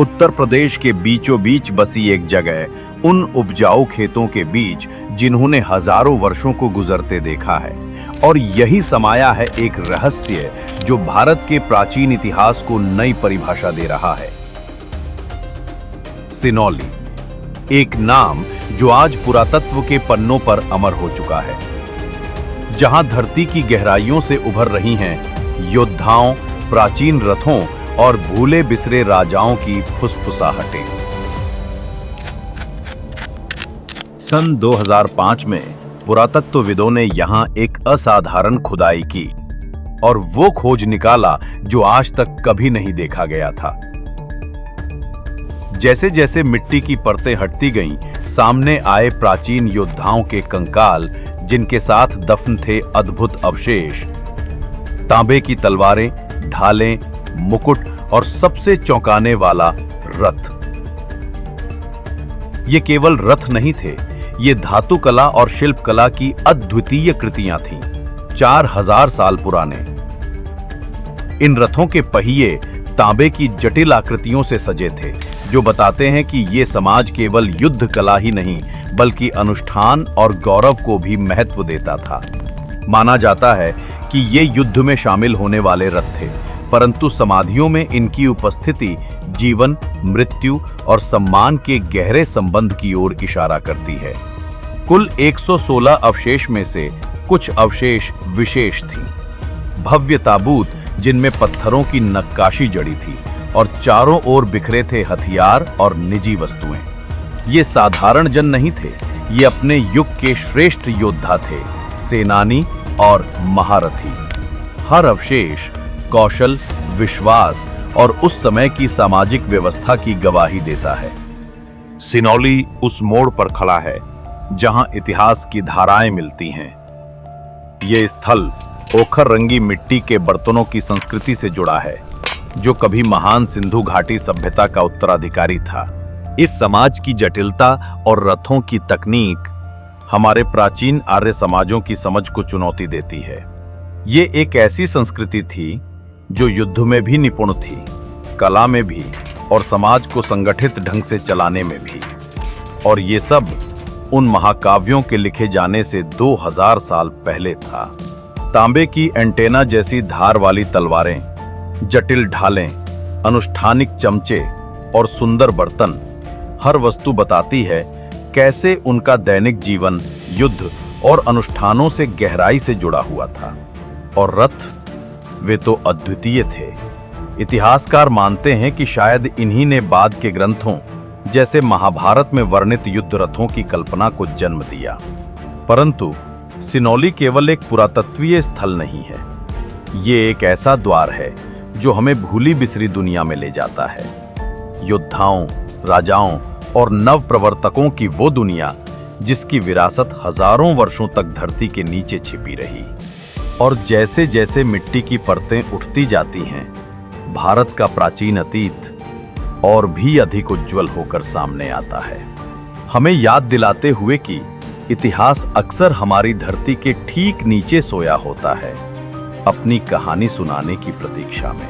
उत्तर प्रदेश के बीचों बीच बसी एक जगह उन उपजाऊ खेतों के बीच जिन्होंने हजारों वर्षों को गुजरते देखा है। और यही समाया है एक रहस्य जो भारत के प्राचीन इतिहास को नई परिभाषा दे रहा है। सिनौली, एक नाम जो आज पुरातत्व के पन्नों पर अमर हो चुका है, जहां धरती की गहराइयों से उभर रही हैं योद्धाओं, प्राचीन रथों और भूले बिसरे राजाओं की फुसफुसाहटें। सन 2005 में पुरातत्वविदों ने यहां एक असाधारण खुदाई की और वो खोज निकाला जो आज तक कभी नहीं देखा गया था। जैसे जैसे मिट्टी की परतें हटती गईं, सामने आए प्राचीन योद्धाओं के कंकाल, जिनके साथ दफन थे अद्भुत अवशेष, तांबे की तलवारें, ढालें, मुकुट और सबसे चौंकाने वाला रथ। ये केवल रथ नहीं थे, ये धातु कला और शिल्प कला की अद्वितीय कृतियां थीं, 4000 साल पुराने। इन रथों के पहिए तांबे की जटिल आकृतियों से सजे थे, जो बताते हैं कि ये समाज केवल युद्ध कला ही नहीं बल्कि अनुष्ठान और गौरव को भी महत्व देता था। माना जाता है कि ये युद्ध में शामिल होने वाले रथ थे, परंतु समाधियों में इनकी उपस्थिति जीवन, मृत्यु और सम्मान के गहरे संबंध की ओर इशारा करती है। कुल 116 अवशेष में से कुछ अवशेष विशेष थीं। भव्य ताबूत जिनमें पत्थरों की नक्काशी जड़ी थी और चारों ओर बिखरे थे हथियार और निजी वस्तुएं। ये साधारण जन नहीं थे, ये अपने युग के श्रेष्ठ योद्धा थे, सेनानी और महारथी। हर अवशेष कौशल, विश्वास और उस समय की सामाजिक व्यवस्था की गवाही देता है। सिनौली उस मोड़ पर खड़ा है जहां इतिहास की धाराएं मिलती हैं। ये स्थल ओखर रंगी मिट्टी के बर्तनों की संस्कृति से जुड़ा है, जो कभी महान सिंधु घाटी सभ्यता का उत्तराधिकारी था। इस समाज की जटिलता और रथों की तकनीक हमारे प्राचीन आर्य समाजों की समझ को चुनौती देती है। ये एक ऐसी संस्कृति थी जो युद्ध में भी निपुण थी, कला में भी और समाज को संगठित ढंग से चलाने में भी। और ये सब उन महाकाव्यों के लिखे जाने से 2000 साल पहले था। तांबे की एंटेना जैसी धार वाली तलवारें, जटिल ढालें, अनुष्ठानिक चमचे और सुंदर बर्तन, हर वस्तु बताती है कैसे उनका दैनिक जीवन युद्ध और अनुष्ठानों से गहराई से जुड़ा हुआ था। और रथ, वे तो अद्वितीय थे। इतिहासकार मानते हैं कि शायद इन्हीं ने बाद के ग्रंथों जैसे महाभारत में वर्णित युद्ध रथों की कल्पना को जन्म दिया। परंतु सिनौली केवल एक पुरातत्वीय स्थल नहीं है, ये एक ऐसा द्वार है जो हमें भूली बिसरी दुनिया में ले जाता है। योद्धाओं, राजाओं और नव प्रवर्तकों की वो दुनिया जिसकी विरासत हजारों वर्षों तक धरती के नीचे छिपी रही। और जैसे जैसे मिट्टी की परतें उठती जाती हैं, भारत का प्राचीन अतीत और भी अधिक उज्जवल होकर सामने आता है, हमें याद दिलाते हुए कि इतिहास अक्सर हमारी धरती के ठीक नीचे सोया होता है, अपनी कहानी सुनाने की प्रतीक्षा में।